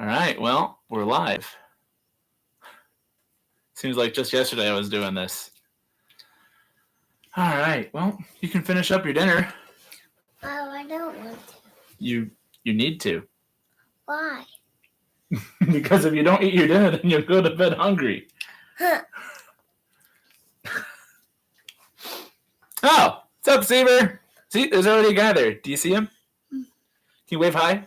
All right, well, we're live. Seems like just yesterday I was doing this. All right, well, you can finish up your dinner. Oh, I don't want to. You need to. Why? Because if you don't eat your dinner, then you'll go to bed hungry. Huh. Oh, what's up, Saber? See, there's already a guy there. Do you see him? Can you wave hi?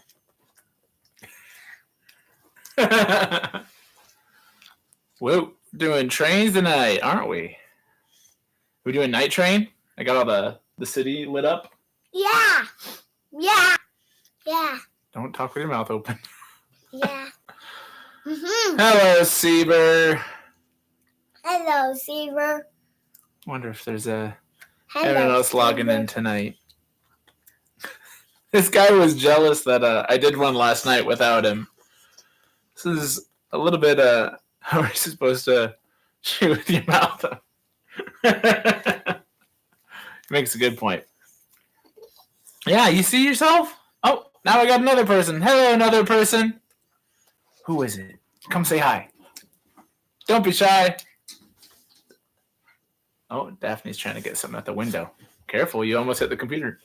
Whoa, we're doing trains tonight, aren't we? We're doing night train? I got all the city lit up. Yeah. Don't talk with your mouth open. Yeah. Mm-hmm. Hello, Saber. Hello, Seaver. Wonder if there's anyone else logging in tonight. This guy was jealous that I did one last night without him. This is a little bit, how are you supposed to chew with your mouth? Makes a good point. Yeah, you see yourself? Oh, now I got another person. Hello, another person. Who is it? Come say hi. Don't be shy. Oh, Daphne's trying to get something at the window. Careful, you almost hit the computer.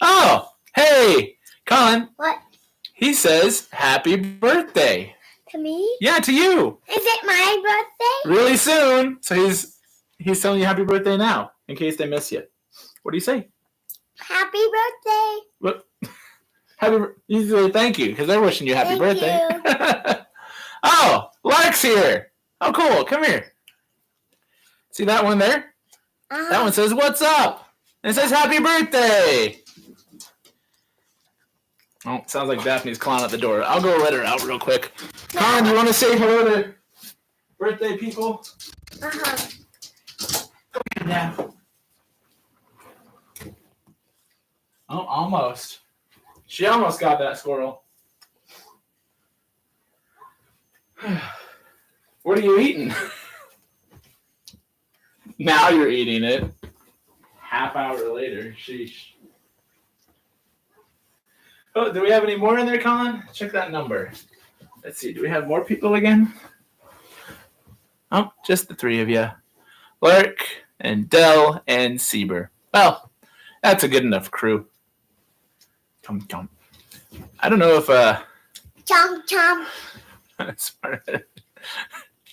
Oh, hey, Colin. What? He says, happy birthday. To me? Yeah, to you. Is it my birthday? Really soon. So he's telling you happy birthday now, in case they miss you. What do you say? Happy birthday. What? You say thank you, because they're wishing you happy birthday. You. Oh, Lark's here. Oh, cool. Come here. See that one there? Uh-huh. That one says, what's up? And it says, happy birthday. Oh, sounds like Daphne's clawing at the door. I'll go let her out real quick. Colin, you want to say hello to birthday people? Uh-huh. Come here now. Oh, almost. She almost got that squirrel. What are you eating? Now you're eating it. Half hour later. Sheesh. Oh, do we have any more in there, Colin? Check that number. Let's see. Do we have more people again? Oh, just the three of you. Lark and Dell and Sieber. Well, that's a good enough crew. Chomp. I don't know if Chomp.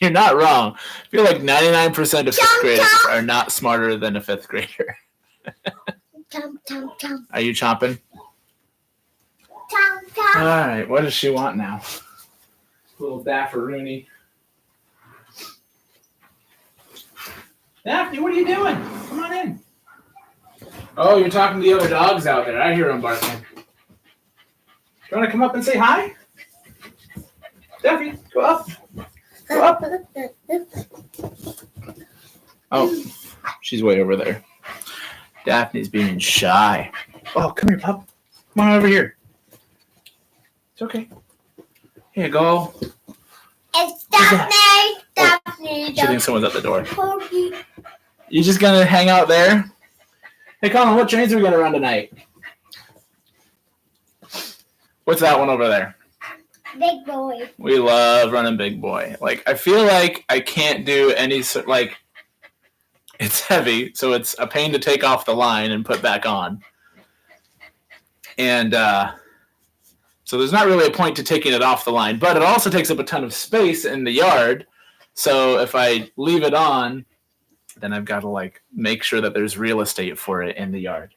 You're not wrong. I feel like 99% of fifth graders are not smarter than a fifth grader. Chomp. Are you chomping? Chomp. All right. What does she want now? Little Dafferoony. Daphne, what are you doing? Come on in. Oh, you're talking to the other dogs out there. I hear them barking. You want to come up and say hi? Daphne, go up. Go up. Oh, she's way over there. Daphne's being shy. Oh, come here, pup. Come on over here. It's okay. Here you go. It's Daphne. She thinks someone's at the door. Corky. You just gonna hang out there? Hey, Colin, what trains are we gonna run tonight? What's that one over there? Big boy. We love running Big Boy. Like, I feel like I can't do any like. It's heavy, so it's a pain to take off the line and put back on. And so there's not really a point to taking it off the line, but it also takes up a ton of space in the yard. So if I leave it on, then I've got to like make sure that there's real estate for it in the yard.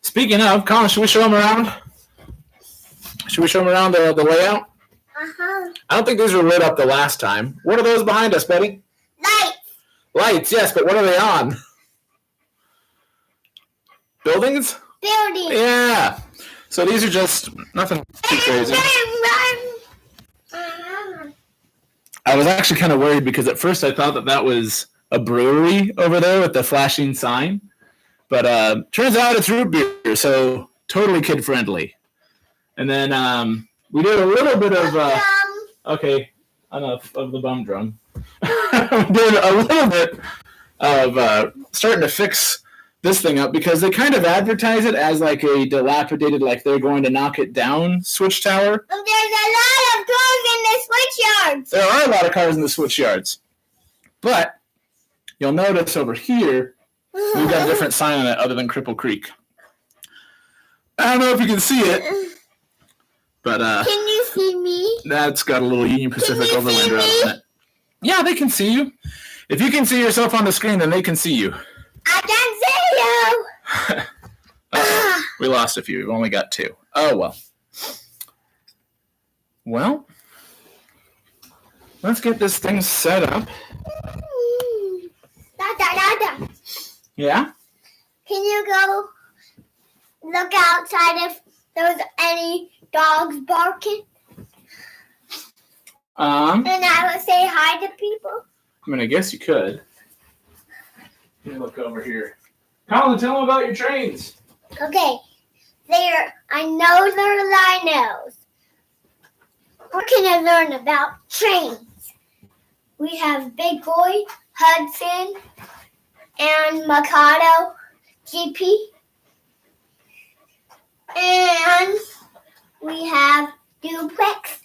Speaking of, Colin, should we show them around? Should we show them around the layout? Uh-huh. I don't think these were lit up the last time. What are those behind us, buddy? Lights, yes, but what are they on? Buildings? Building. Yeah. So these are just nothing too crazy. I was actually kind of worried because at first I thought that was a brewery over there with the flashing sign. But turns out it's root beer, so totally kid-friendly. And then we did a little bit of... okay, enough of the bum drum. We did a little bit of starting to fix this thing up because they kind of advertise it as like a dilapidated, like they're going to knock it down switch tower. There's a lot of cars in the switch yards. There are a lot of cars in the switch yards. But you'll notice over here, we've got a different sign on it other than Cripple Creek. I don't know if you can see it, but Can you see me? that's got a little Union Pacific you Overland see route me? on it. Yeah, they can see you. If you can see yourself on the screen, then they can see you. I can see you. We lost a few. We've only got 2. Oh, well. Well, let's get this thing set up. Da. Yeah? Can you go look outside if there's any dogs barking? And I would say hi to people. I mean, I guess you could. Let me look over here. Colin, tell them about your trains. Okay. I know they're rhinos. We're going to learn about trains. We have Big Boy, Hudson, and Mikado GP. And we have Duplex,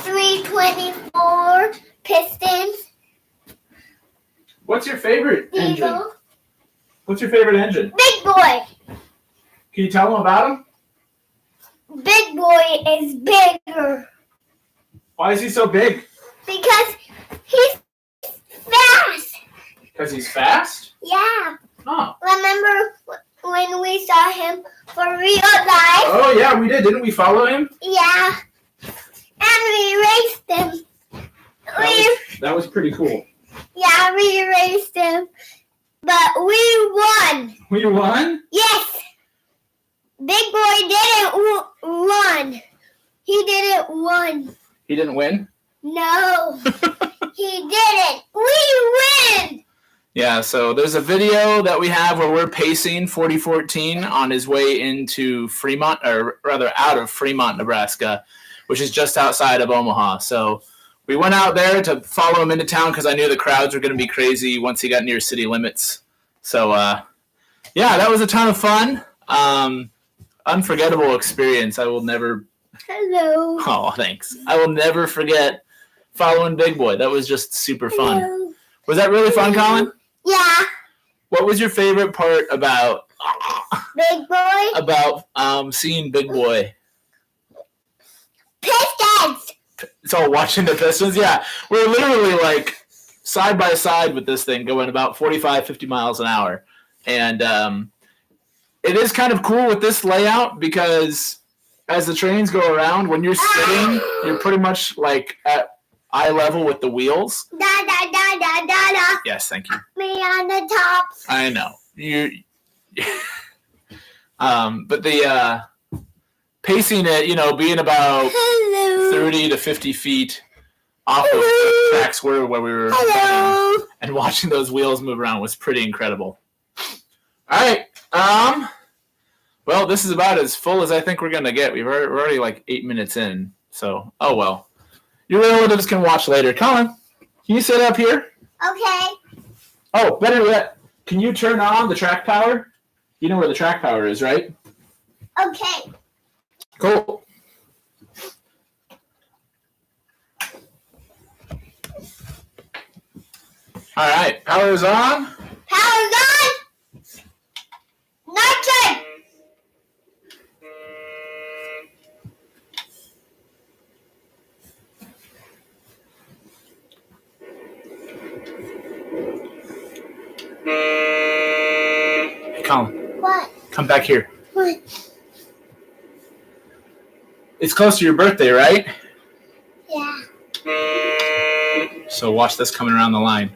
324 pistons, What's your favorite engine? diesel. What's your favorite engine? Big Boy. Can you tell them about him? Big Boy is bigger Why is he so big? because he's fast. Because he's fast? Yeah. Oh. Remember when we saw him for real life? Oh, yeah, we did. Didn't we follow him? Yeah. And we raced him. That was pretty cool. Yeah, we raced him. But we won. We won? Yes. Big Boy didn't won. He didn't won. He didn't win? No. He didn't. We win. Yeah, so there's a video that we have where we're pacing 4014 on his way into Fremont, or rather out of Fremont, Nebraska, which is just outside of Omaha. So we went out there to follow him into town because I knew the crowds were going to be crazy once he got near city limits. So, yeah, that was a ton of fun. Unforgettable experience. I will never... Hello. Oh, thanks. I will never forget following Big Boy. That was just super fun. Hello. Was that really fun, Colin? Yeah. What was your favorite part about Big Boy. Seeing Big Boy? Pistons. So watching the Pistons? Yeah. We're literally like side by side with this thing going about 45, 50 miles an hour. And it is kind of cool with this layout because as the trains go around, when you're sitting, you're pretty much like at eye level with the wheels. Da da da da da da. Yes, thank you. Me on the top. I know. But the pacing it, being about Hello. 30 to 50 feet off of the tracks where we were running and watching those wheels move around was pretty incredible. All right. Well, this is about as full as I think we're going to get. We're already like 8 minutes in. So, oh well. Your relatives can watch later. Colin, can you sit up here? Okay. Oh, better yet, can you turn on the track power? You know where the track power is, right? Okay. Cool. All right, power is on. Power's on. Nitrogen. Hey, Colin, What? come back here. What? It's close to your birthday, right? Yeah. So watch this coming around the line.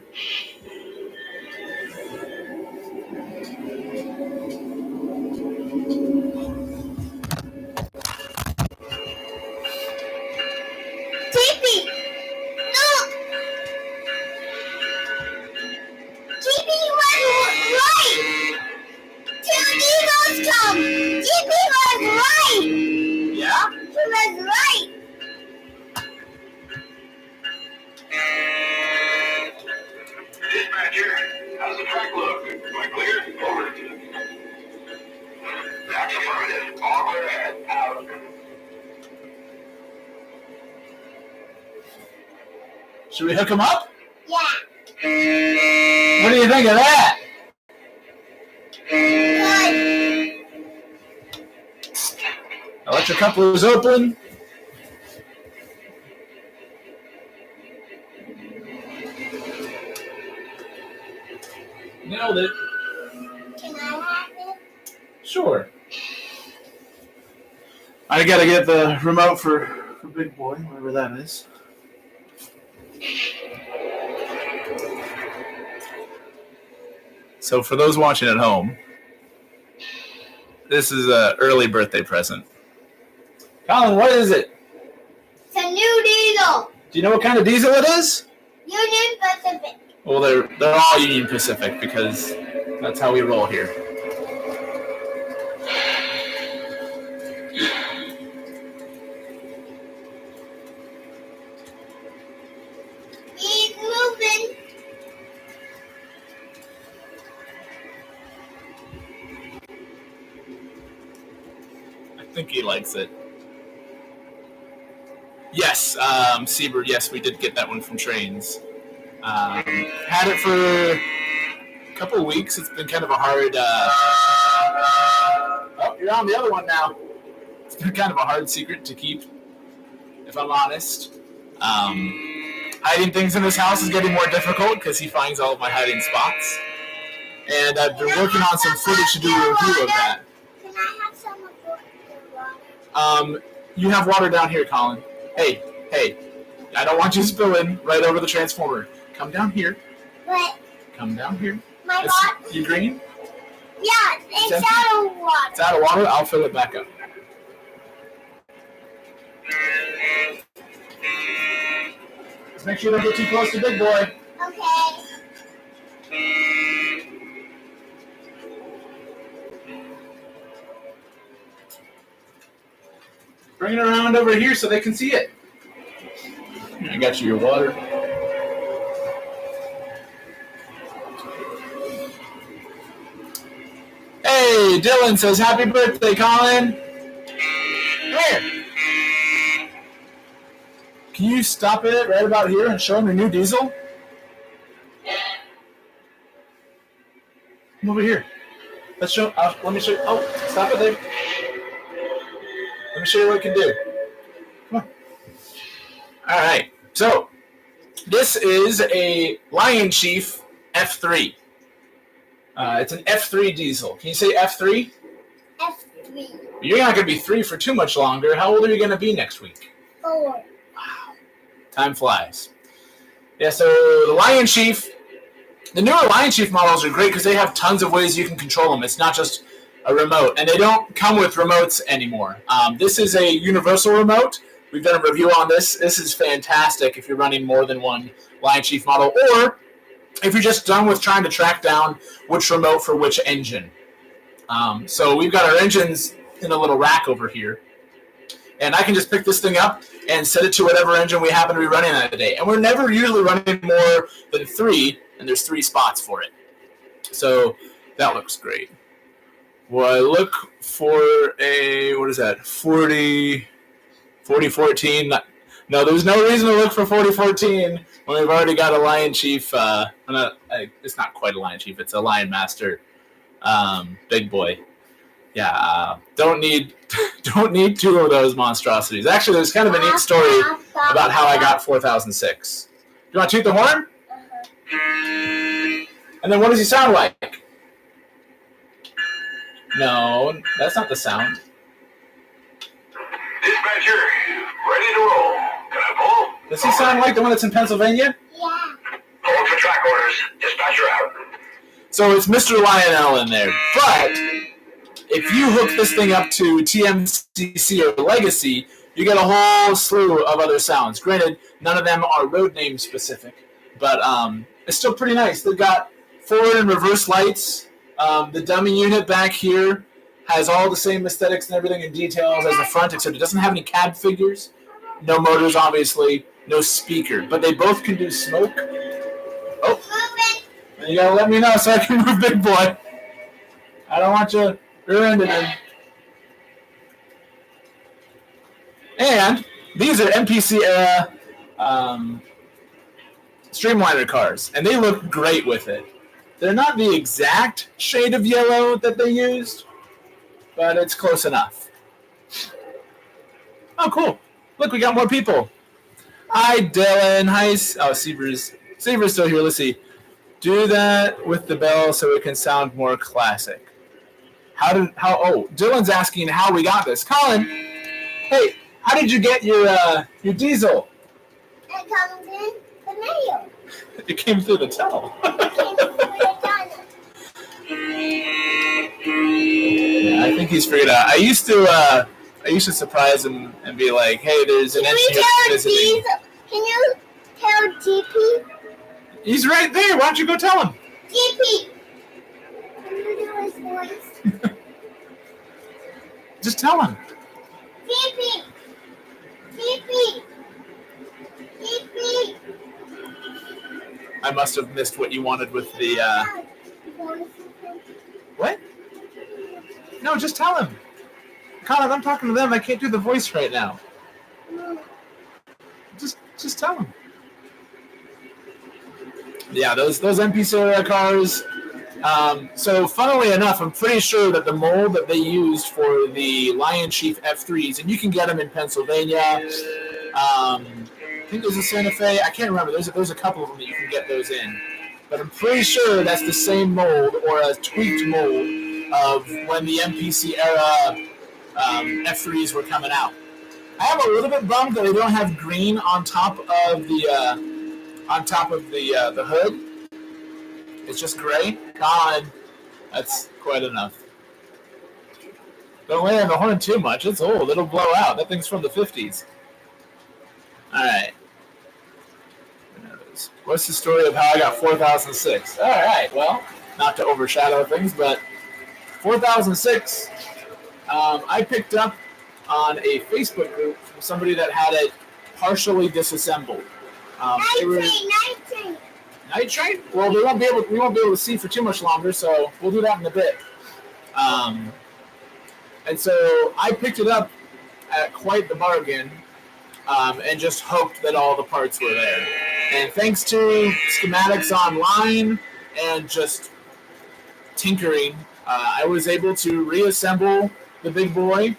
TP. Look. TP was right. Two eagles come. TP was right. Yeah? He was right. Dispatcher, how's the track Affirmative. All clear ahead. Out. Should we hook him up? Yeah. What do you think of that? Good. Electric couplers open. Nailed it. Can I have it? Sure. I gotta get the remote for Big Boy, whatever that is. So for those watching at home, this is an early birthday present. Colin, what is it? It's a new diesel. Do you know what kind of diesel it is? Union Pacific. Well, they're all Union Pacific because that's how we roll here. He's moving. I think he likes it. Yes, Seabird, yes, we did get that one from Trains. Had it for a couple of weeks. It's been kind of a hard... Oh, you're on the other one now. It's been kind of a hard secret to keep, if I'm honest. Hiding things in this house is getting more difficult because he finds all of my hiding spots. And I've been working on some footage to do a review of that. Can I have some of the water? You have water down here, Colin. Hey, I don't want you spilling right over the transformer. Come down here. But Come down here. my water. You green? Yeah, it's out of water. It's out of water. I'll fill it back up. Just make sure you don't get too close to Big Boy. Okay. Bring it around over here so they can see it. I got you your water. Hey, Dylan says, happy birthday, Colin. Come here. Can you stop it right about here and show him your new diesel? Come over here. Let me show you. Oh, stop it there. Let me show you what it can do. Come on. All right. So, this is a Lion Chief F3. It's an F3 diesel. Can you say F3? F3. You're not going to be 3 for too much longer. How old are you going to be next week? 4. Wow. Time flies. Yeah, so the Lion Chief, the newer Lion Chief models are great because they have tons of ways you can control them. It's not just a remote, and they don't come with remotes anymore. This is a universal remote. We've done a review on this. This is fantastic if you're running more than one Lion Chief model, or if you're just done with trying to track down which remote for which engine. So we've got our engines in a little rack over here, and I can just pick this thing up and set it to whatever engine we happen to be running on today. And we're never usually running more than 3, and there's 3 spots for it. So that looks great. Well, I look for a, what is that, 4014. No, there's no reason to look for 4014 when we've already got a Lion Chief. It's not quite a Lion Chief. It's a Lion Master Big Boy. Yeah, don't need 2 of those monstrosities. Actually, there's kind of a neat story about how I got 4006. Do you want to toot the horn? And then what does he sound like? No, that's not the sound. Dispatcher, ready to roll. Can I pull? Does he sound like the one that's in Pennsylvania? Yeah. Hold for track orders. Dispatcher out. So it's Mr. Lionel in there. But if you hook this thing up to TMCC or Legacy, you get a whole slew of other sounds. Granted, none of them are road name specific, but it's still pretty nice. They've got forward and reverse lights. The dummy unit back here has all the same aesthetics and everything in details as the front, except it doesn't have any cab figures. No motors, obviously. No speaker. But they both can do smoke. Oh, and you gotta let me know so I can move Big Boy. I don't want you rear-ended him. And these are NPC era Streamliner cars, and they look great with it. They're not the exact shade of yellow that they used, but it's close enough. Oh, cool. Look, we got more people. Hi, Dylan. Hi. Oh, Seaver's still here. Let's see. Do that with the bell so it can sound more classic. Oh, Dylan's asking how we got this. Colin, hey, how did you get your diesel? It comes in the mail. It came through the tunnel. Yeah, I think he's figured out. I used to surprise him and be like, "Hey, there's an engineer visiting." Can you tell GP? He's right there. Why don't you go tell him? GP. Can you do his voice? Just tell him. GP. GP. GP. I must have missed what you wanted with the. What? No, just tell him. Colin, I'm talking to them. I can't do the voice right now. Just tell him. Yeah, those NPC cars. So, funnily enough, I'm pretty sure that the mold that they used for the Lion Chief F3s, and you can get them in Pennsylvania. I think there's a Santa Fe. I can't remember. There's a couple of them that you can get those in. But I'm pretty sure that's the same mold or a tweaked mold of when the NPC era F3s were coming out. I am a little bit bummed that they don't have green on top of the hood. It's just gray. God, that's quite enough. Don't lay on the horn too much. It's old. It'll blow out. That thing's from the 50s. All right. What's the story of how I got 4006? All right. Well, not to overshadow things, but 4006, I picked up on a Facebook group from somebody that had it partially disassembled. Night train. Night train? Well, we won't be able to see for too much longer, so we'll do that in a bit. And so I picked it up at quite the bargain, and just hoped that all the parts were there. And thanks to schematics online and just tinkering, I was able to reassemble the big boy.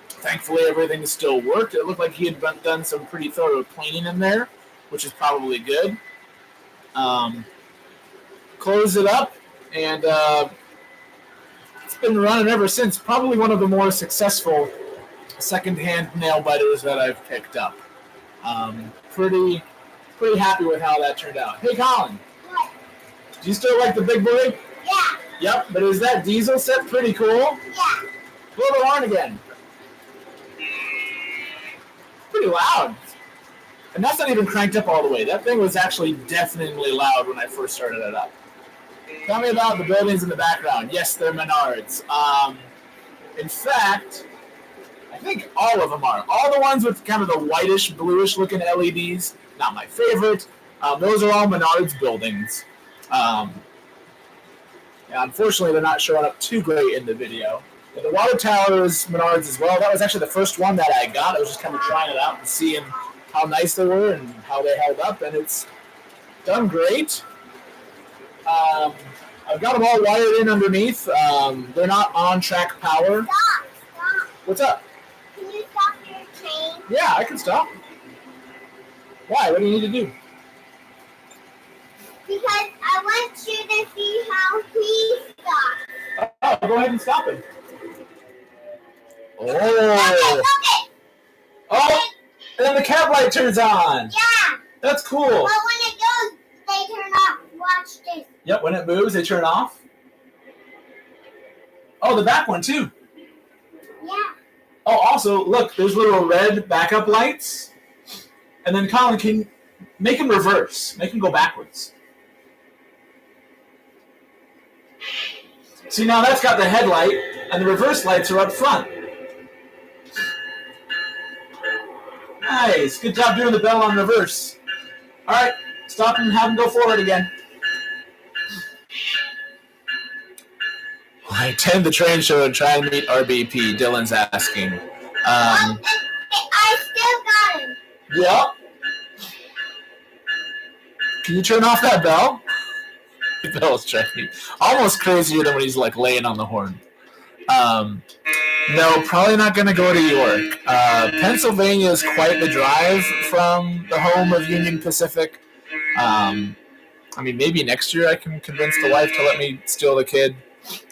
Thankfully, everything still worked. It looked like he had done some pretty thorough cleaning in there, which is probably good. Closed it up, and it's been running ever since. Probably one of the more successful second-hand nail biters that I've picked up. Pretty happy with how that turned out. Hey, Colin. What? Do you still like the big boy? Yeah. Yep, but is that diesel set pretty cool? Yeah. Blow the horn again. Pretty loud. And that's not even cranked up all the way. That thing was actually deafeningly loud when I first started it up. Tell me about the buildings in the background. Yes, they're Menards. In fact, I think all of them are. All the ones with kind of the whitish, bluish looking LEDs, not my favorite. Those are all Menards buildings. Yeah, unfortunately, they're not showing up too great in the video. But the water tower is Menards as well. That was actually the first one that I got. I was just kind of trying it out and seeing how nice they were and how they held up, and it's done great. I've got them all wired in underneath. They're not on-track power. Stop. What's up? Can you stop your train? Yeah, I can stop. Why? What do you need to do? Because I want you to see how he stops. Oh, go ahead and stop him. Oh. Look it. Oh, and then the cab light turns on. Yeah. That's cool. But when it goes, they turn off. Watch this. Yep, when it moves, they turn off. Oh, the back one, too. Yeah. Oh, also, look, there's little red backup lights. And then, Colin, can make them reverse. Make them go backwards. See, now that's got the headlight, and the reverse lights are up front. Nice. Good job doing the bell on reverse. All right, stop and have them go forward again. I attend the train show and try and meet RBP, Dylan's asking. I Yep. Can you turn off that bell? The bell's driving me almost crazier than when he's like laying on the horn. No, probably not going to go to York. Pennsylvania is quite the drive from the home of Union Pacific. I mean, maybe next year I can convince the wife to let me steal the kid.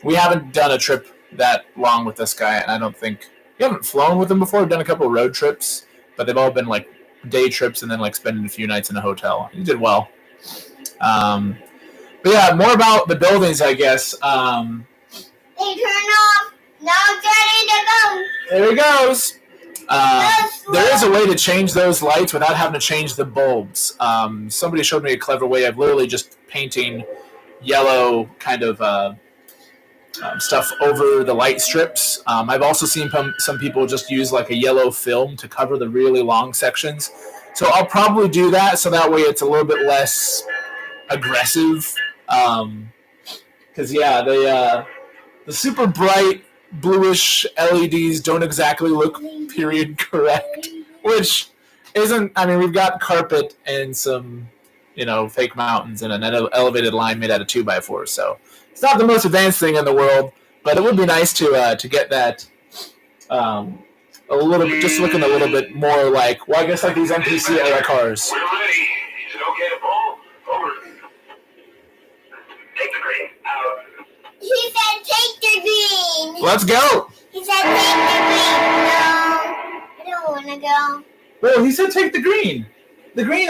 We haven't done a trip that long with this guy, and I don't think we haven't flown with him before. We've done a couple of road trips, but they've all been like day trips and then like spending a few nights in a hotel. He did well. But yeah, more about the buildings, I guess. They turn off. Now it's ready to go. There he goes. There is a way to change those lights without having to change the bulbs. Somebody showed me a clever way of literally just painting yellow kind of stuff over the light strips. I've also seen some people just use like a yellow film to cover the really long sections. So I'll probably do that so that way it's a little bit less aggressive. Because the super bright bluish LEDs don't exactly look period correct, which isn't. I mean, we've got carpet and some, fake mountains and an elevated line made out of 2x4. So it's not the most advanced thing in the world, but it would be nice to get that a little bit, just looking a little bit more like, well, I guess like these NPC era cars. We're ready. Is it okay to pull? Over. Take the green. Out. He said take the green. Let's go. He said take the green. No, I don't want to go. Well, he said take the green. The green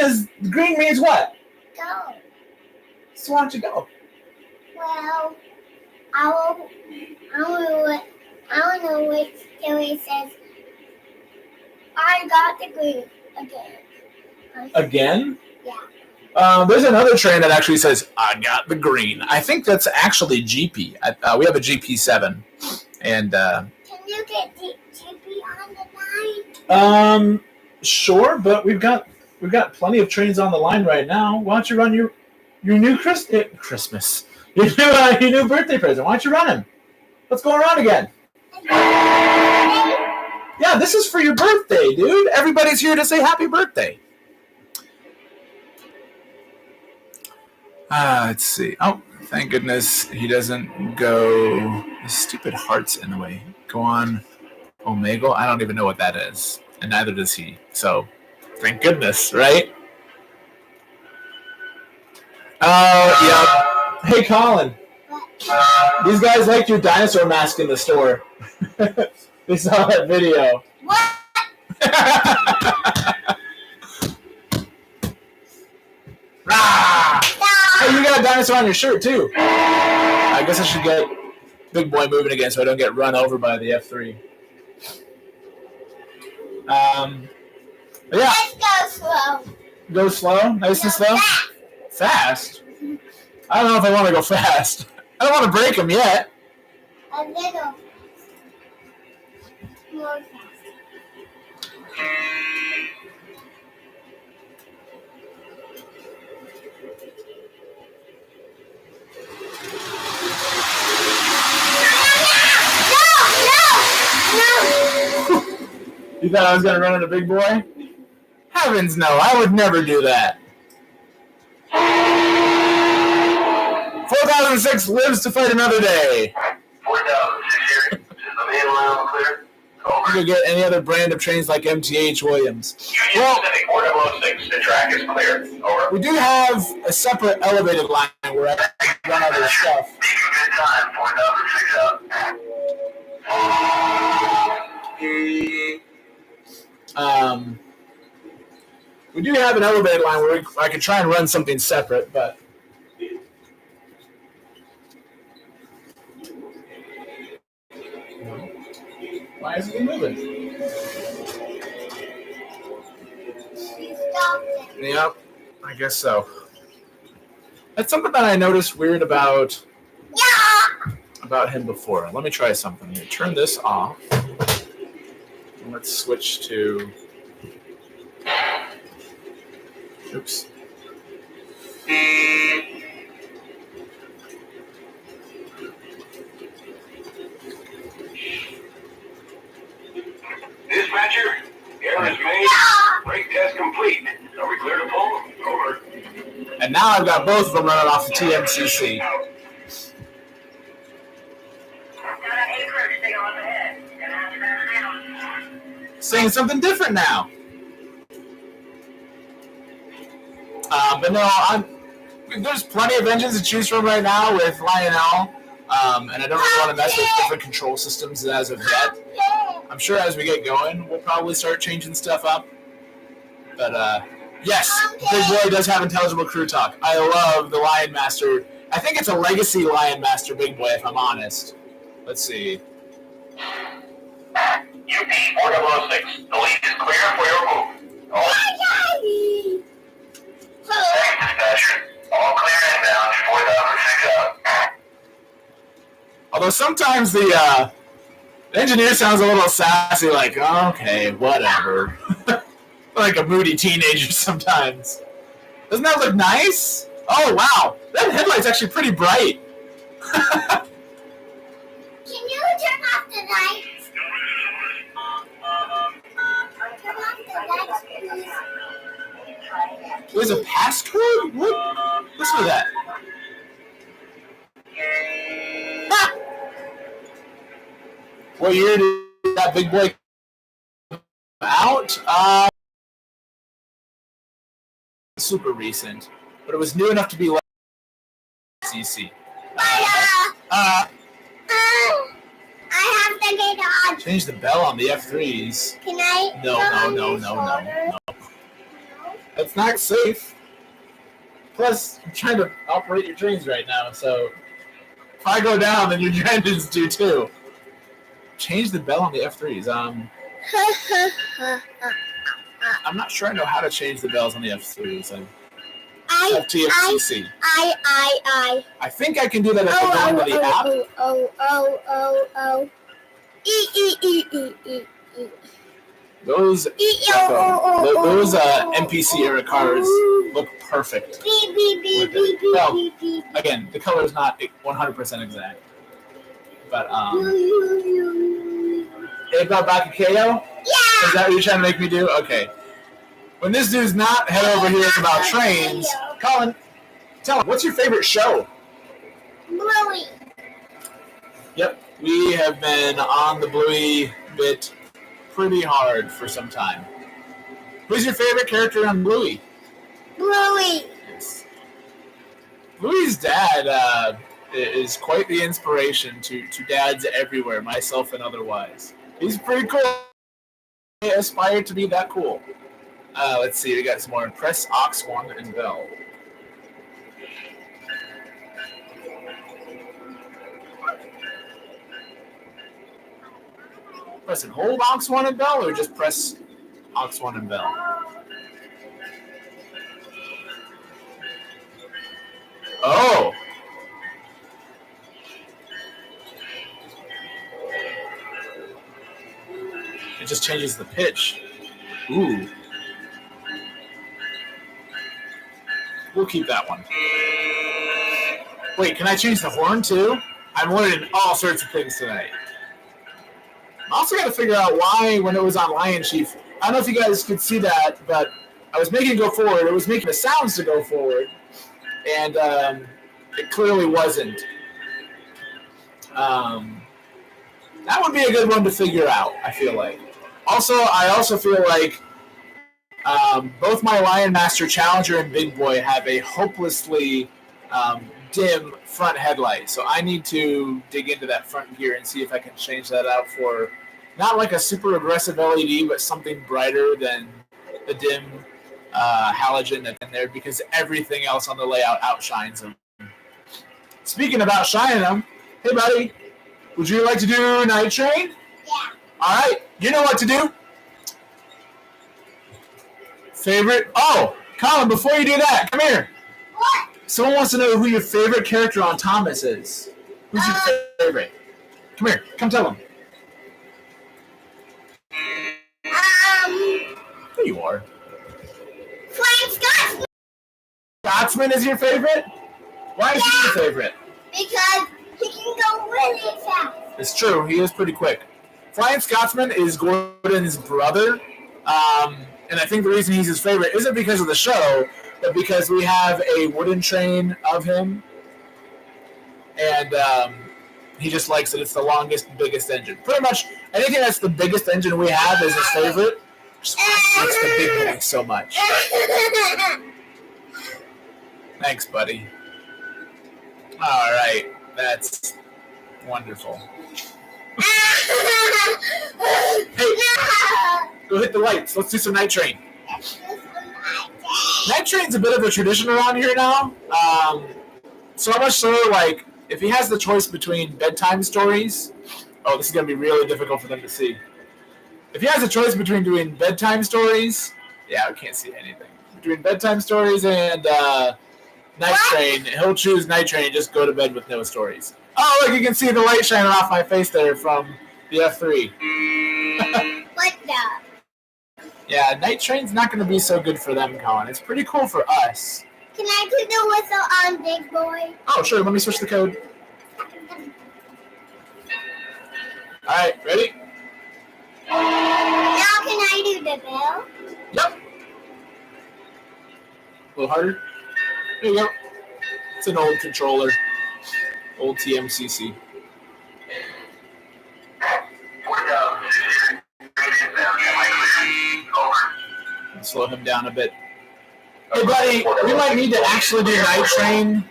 means what? Go. So why don't you go? Well, I don't know what it says. I got the green again. Again? Yeah. There's another train that actually says, I got the green. I think that's actually GP. We have a GP7. And, Can you get the GP on the line? Sure, but we've got plenty of trains on the line right now. Why don't you run your new Christmas? Your new birthday present. Why don't you run him? What's going on again? Yeah, this is for your birthday, dude. Everybody's here to say happy birthday. Let's see. Oh, thank goodness he doesn't go. The stupid heart's in the way. Go on, Omegle. I don't even know what that is, and neither does he. So, thank goodness, right? Oh, yeah. Hey, Colin. These guys liked your dinosaur mask in the store. They saw that video. What? Hey, you got a dinosaur on your shirt, too. I guess I should get Big Boy moving again so I don't get run over by the F3. Yeah. Let's go slow. Go slow? Nice and slow? Fast? I don't know if I want to go fast. I don't want to break them yet. A little. More fast. No! You thought I was going to run into Big Boy? Heavens no, I would never do that. 4006 lives to fight another day. 4006 here. Is the main line clear? You could get any other brand of trains like MTH Williams. Union Pacific 4006. The track is clear. Over. We do have a separate elevated line where I run other stuff. Take a good time. 4006 out. We do have an elevated line where I could try and run something separate, but why isn't he moving? She stopped it. Yep, I guess so. That's something that I noticed weird about him before. Let me try something here. Turn this off. And let's switch to. Oops. Dispatcher, air is made. Brake test complete. Are we clear to pull? Over. And now I've got both of them running off the TMCC. Saying something different now. But no, there's plenty of engines to choose from right now with Lionel, and I don't really want to mess with different control systems as of yet. I'm sure as we get going, we'll probably start changing stuff up. But yes, Big Boy does have intelligible crew talk. I love the Lion Master. I think it's a legacy Lion Master Big Boy, if I'm honest. Let's see. UP 4006. The lead is clear for your move. Over. Second dispatcher. All clear inbound. 4006 out. Although sometimes the engineer sounds a little sassy, like, okay, whatever. Like a moody teenager sometimes. Doesn't that look nice? Oh, wow. That headlight's actually pretty bright. Can you turn off the lights? Turn off the lights, please. There's a passcode? What? Listen to that. Ah! What year did that Big Boy come out? Super recent, but it was new enough to be like CC. I have to get on. Change the bell on the F3s. Can I? No. That's not safe. Plus, I'm trying to operate your trains right now, so if I go down, then your engines do too. Change the bell on the F3s. I'm not sure I know how to change the bells on the F3s. I have TFCC. I think I can do that if I go into the app. Those NPC era cars look perfect. Well, again, the color is not 100% exact. But, it brought back a KO? Yeah! Is that what you're trying to make me do? Okay. When this dude's not head over here about trains, Colin, tell him, what's your favorite show? Bluey. Yep, we have been on the Bluey bit pretty hard for some time. Who's your favorite character on Bluey? Bluey. Yes. Bluey's dad is quite the inspiration to dads everywhere, myself and otherwise. He's pretty cool. I aspire to be that cool. Let's see, we got some more. Press Aux 1 and bell. Press and hold Aux 1 and bell, or just press Aux 1 and bell? Oh! It just changes the pitch. Ooh. We'll keep that one. Wait, can I change the horn too? I'm learning all sorts of things tonight. I also got to figure out why, when it was on Lion Chief, I don't know if you guys could see that, but I was making it go forward. It was making the sounds to go forward, and it clearly wasn't. That would be a good one to figure out, I feel like. I also feel like both my Lion Master Challenger and Big Boy have a hopelessly dim front headlight. So I need to dig into that front gear and see if I can change that out for not like a super aggressive LED, but something brighter than the dim halogen that's in there, because everything else on the layout outshines them. Speaking of outshining them, hey buddy, would you like to do Night Train? Yeah. All right, you know what to do. Favorite? Oh, Colin, before you do that, come here. What? Someone wants to know who your favorite character on Thomas is. Who's your favorite? Come here, come tell them. There you are. Flying Scotsman. Scotsman is your favorite? Why is he your favorite? Because he can go really fast. It's true, he is pretty quick. Flying Scotsman is Gordon's brother. And I think the reason he's his favorite isn't because of the show, but because we have a wooden train of him, and he just likes it. It's the longest, biggest engine. Pretty much anything that's the biggest engine we have is his favorite. Just likes the big boy so much. Thanks, buddy. All right, that's wonderful. Hey, go hit the lights. Let's do some Night Train. Night Train's a bit of a tradition around here now. So much so, like, if he has the choice between bedtime stories, oh, this is going to be really difficult for them to see. If he has a choice between doing bedtime stories, yeah, we can't see anything. Between bedtime stories and Night Train, he'll choose Night Train and just go to bed with no stories. Oh, look, you can see the light shining off my face there from the F3. What the? Yeah, Night Train's not going to be so good for them, Colin. It's pretty cool for us. Can I do the whistle on Big Boy? Oh, sure. Let me switch the code. All right, ready? Now can I do the bell? Yep. A little harder. There you go. It's an old controller. Old TMCC. Slow him down a bit. Hey, buddy, we might need to actually do Night Train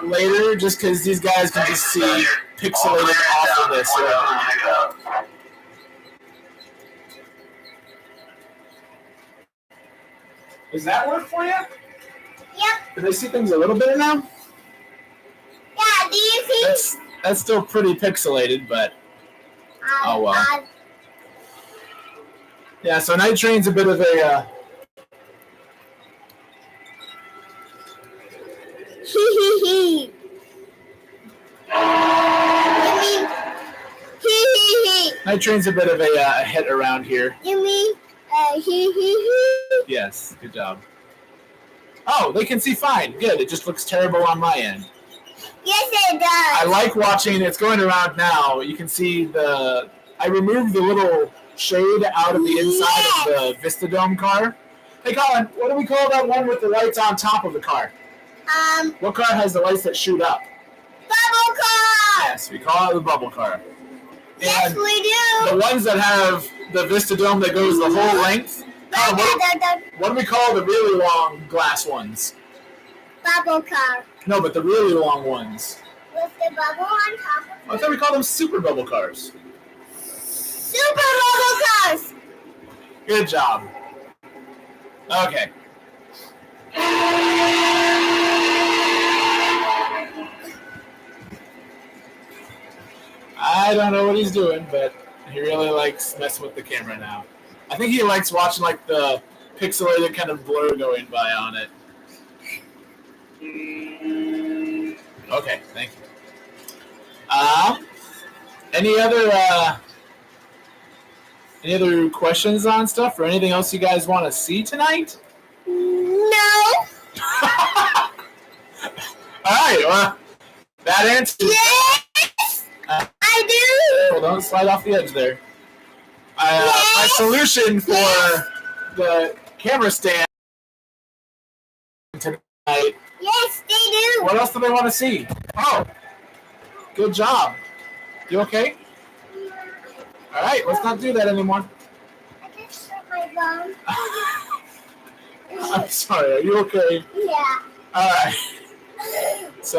later, just because these guys can just see pixelated awfulness right now. Does that work for you? Yep. Do they see things a little better now? Yeah, do you see? That's still pretty pixelated, but oh well. Yeah, so Night Train's a bit of a You mean Night Train's a bit of a hit around here. You mean Yes, good job. Oh, they can see fine. Good. It just looks terrible on my end. Yes, it does. I like watching. It's going around now. You can see I removed the little shade out of the inside of the Vistadome car. Hey, Colin, what do we call that one with the lights on top of the car? What car has the lights that shoot up? Bubble car. Yes, we call it the bubble car. Yes, And we do. the ones that have the Vistadome that goes the whole length. What do we call the really long glass ones? Bubble car. No, but the really long ones. With the bubble on top of it. I thought we called them super bubble cars. Super bubble cars. Good job. Okay. I don't know what he's doing, but he really likes messing with the camera now. I think he likes watching like the pixelated kind of blur going by on it. Okay, thank you. Any other questions on stuff or anything else you guys want to see tonight? No. All right, well, that answer. Yes, I do. Well, don't slide off the edge there. My solution for the camera stand tonight. Yes, they do. What else do they want to see? Oh, good job. You okay? All right, let's not do that anymore. I just hurt my bum. I'm sorry. Are you okay? Yeah. All right. So,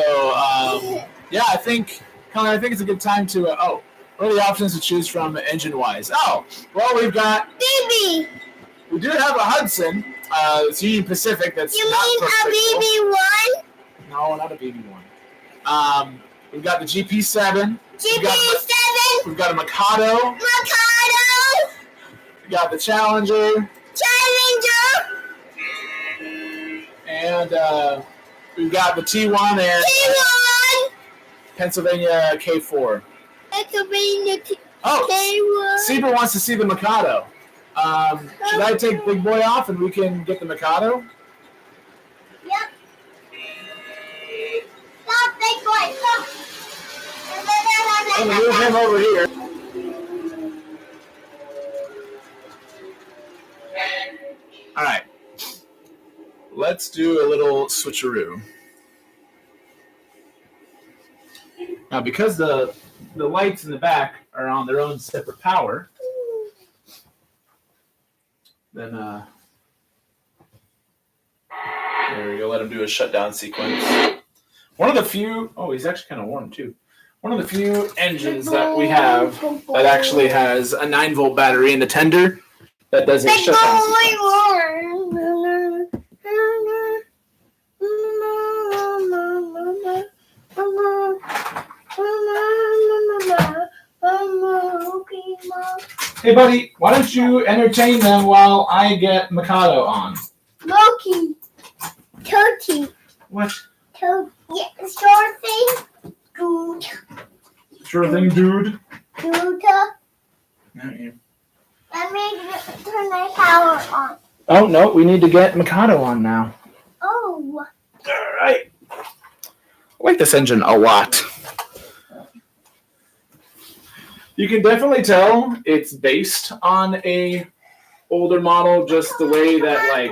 yeah, I think it's a good time to. What are the options to choose from engine-wise? Oh, well, we've got. BB. We do have a Hudson. It's Union Pacific. That's You not mean a BB1? No, not a BB1. We've got the GP7. GP7. We've got a Mikado. Mikado. We got the Challenger. Challenger. And we've got the T1 and T1. Pennsylvania K4. Pennsylvania Oh, K1. Zebra wants to see the Mikado. Should I take Big Boy off and we can get the Mikado? Yep. Stop, Big Boy. Stop. I'm going to move him over here. All right. Let's do a little switcheroo. Now, because the lights in the back are on their own separate power, then there we go. Let him do a shutdown sequence. One of the few. Oh, he's actually kind of warm too. One of the few engines that we have that actually has a 9-volt battery in the tender that does a shutdown sequence. Hey, buddy, why don't you entertain them while I get Mikado on? Loki. Turkey. What? Yeah, short thing. Good. Sure thing, dude. Good. Not you. Let me turn my power on. Oh, no, we need to get Mikado on now. Oh. All right. I like this engine a lot. You can definitely tell it's based on a older model, just the way that like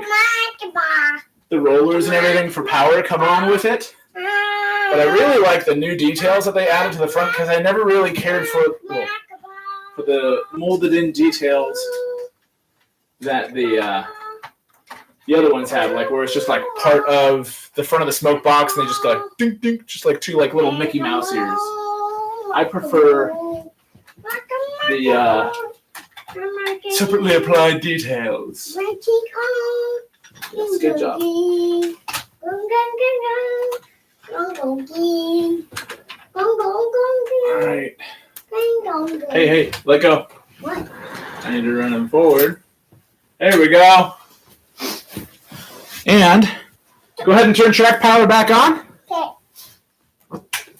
the rollers and everything for power come on with it. But I really like the new details that they added to the front because I never really cared for the molded in details that the other ones have, like where it's just like part of the front of the smoke box and they just go like dink dink, just like two like little Mickey Mouse ears. I prefer the separately applied details. Yes, good job. All right. Hey, let go. What? I need to run him forward. There we go. And go ahead and turn track power back on. Okay.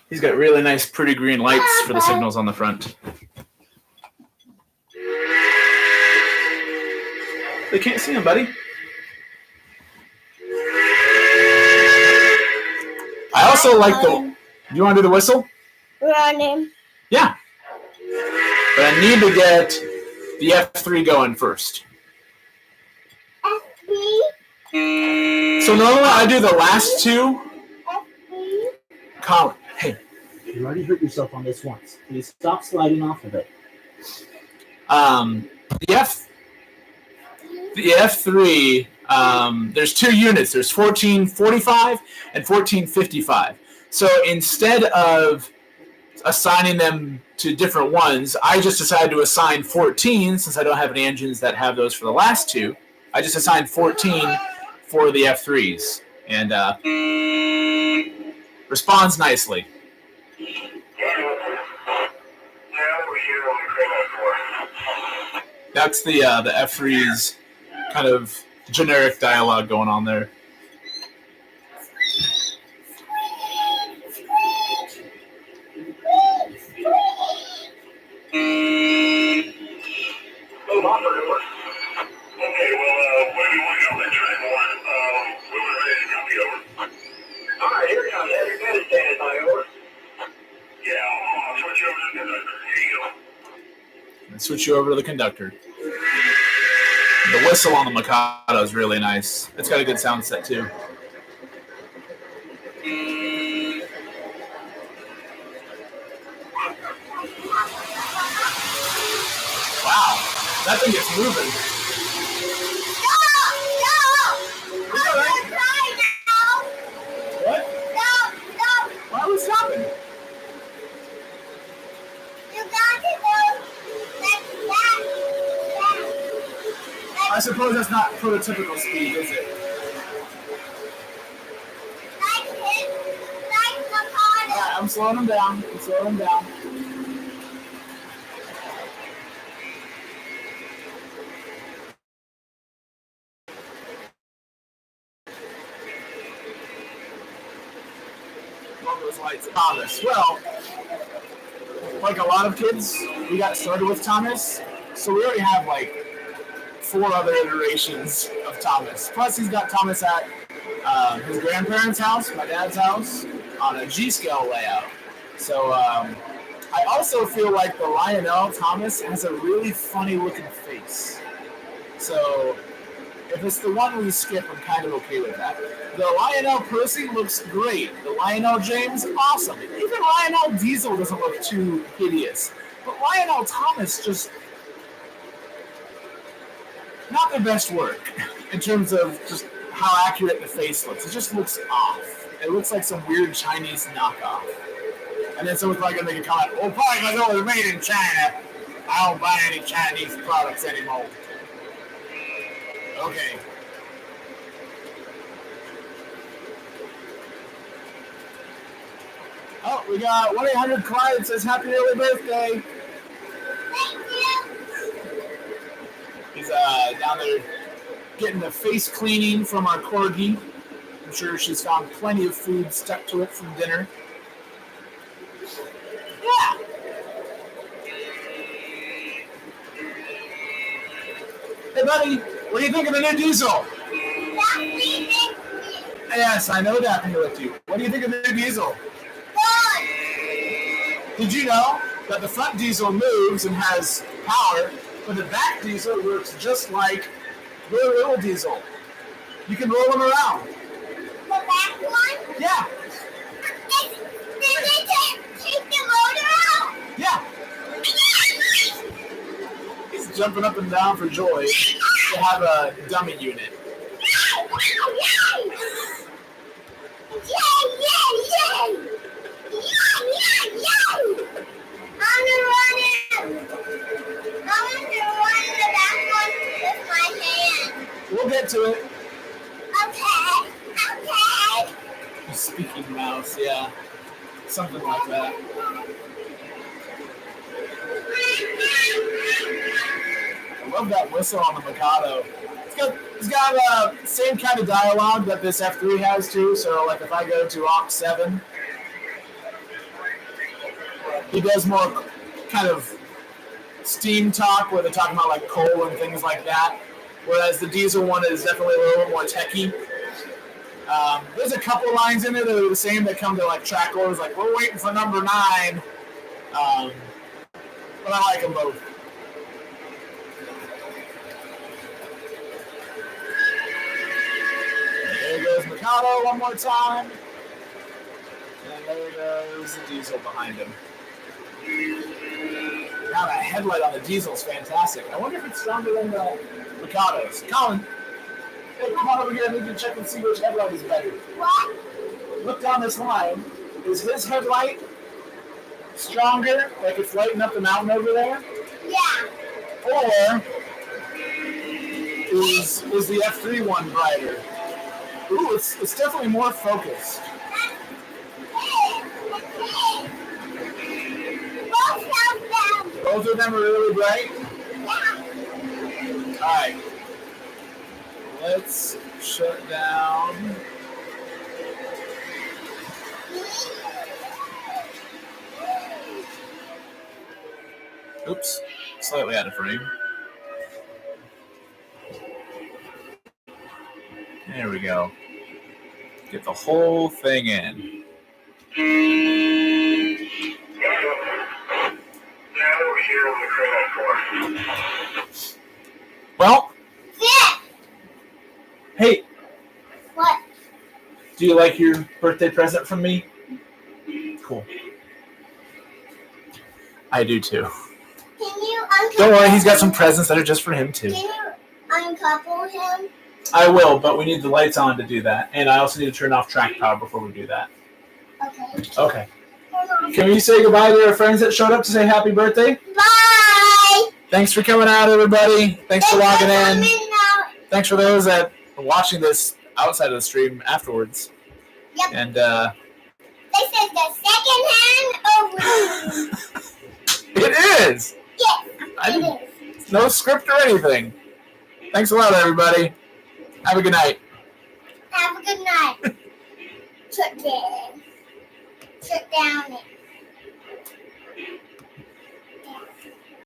He's got really nice, pretty green lights for the signals on the front. They can't see him, buddy. I also like the... You want to do the whistle? Running. Yeah. But I need to get the F3 going first. FB. So normally I do the last two. FB. Colin, hey. You already hurt yourself on this once. Please stop sliding off of it. The F3, there's two units. There's 1445 and 1455. So instead of assigning them to different ones, I just decided to assign 14, since I don't have any engines that have those for the last two. I just assigned 14 for the F3s. And responds nicely. That's the F3's kind of generic dialogue going on there. Switch you over to the conductor. The whistle on the Mikado is really nice. It's got a good sound set too. Wow, that thing is moving. What? Why are we stopping? I suppose that's not prototypical speed, is it? Alright, I'm slowing him down. Love those lights. Thomas. Well, like a lot of kids, we got started with Thomas, so we already have like 4 other iterations of Thomas. Plus, he's got Thomas at his grandparents' house, my dad's house, on a G-scale layout. So I also feel like the Lionel Thomas has a really funny looking face. So If it's the one we skip, I'm kind of okay with that. The Lionel Percy looks great. The Lionel James, awesome. Even Lionel Diesel doesn't look too hideous. But Lionel Thomas just not their best work in terms of just how accurate the face looks. It just looks off. It looks like some weird Chinese knockoff. And then someone's probably going to make a comment, well, probably because it was made in China. I don't buy any Chinese products anymore. Okay. Oh, we got 1-800-CLIENT says happy early birthday. Thank you. He's down there getting the face cleaning from our corgi. I'm sure she's found plenty of food stuck to it from dinner. Yeah. Hey, buddy, what do you think of the new diesel? Yes, I know Daphne with you. What do you think of the new diesel? Good. Did you know that the front diesel moves and has power, but the back diesel works just like the little diesel? You can roll them around. The back one? Yeah, Did they take the motor out? yeah. He's jumping up and down for joy to have a dummy unit. Yay! I'm gonna run the back one with my hand. We'll get to it. Okay. Speaking mouse, yeah. Something like that. I love that whistle on the Mikado. It's got same kind of dialogue that this F3 has too. So like if I go to Aux 7, he does more kind of steam talk where they're talking about like coal and things like that. Whereas the diesel one is definitely a little more techy. There's a couple lines in it that are the same that come to like track orders, like we're waiting for number 9. But I like them both. There goes Mikado one more time. And there goes the diesel behind him. Now that headlight on the diesel is fantastic. I wonder if it's stronger than the Mikado's. Colin, hey, come on over here. I need to check and see which headlight is better. What? Look down this line. Is his headlight stronger, like it's lighting up the mountain over there? Yeah. Or is the F3 one brighter? Ooh, it's definitely more focused. Both of them are really bright? Yeah. Alright. Let's shut down. Oops. Slightly out of frame. There we go. Get the whole thing in. Well, Yeah. hey, What? do you like your birthday present from me? Cool. I do too. Can you uncouple Don't worry, he's got some presents that are just for him too. Can you uncouple him? I will, but we need the lights on to do that. And I also need to turn off track power before we do that. Okay. Okay. Hold on. Can we say goodbye to our friends that showed up to say happy birthday? Bye. Thanks for coming out, everybody. Thanks for logging in. Coming out. Thanks for those that are watching this outside of the stream afterwards. Yep. And This is the second hand over. it is. Yes, I it didn't, is. no script or anything. Thanks a lot, everybody. Have a good night. Have a good night. Shut down it.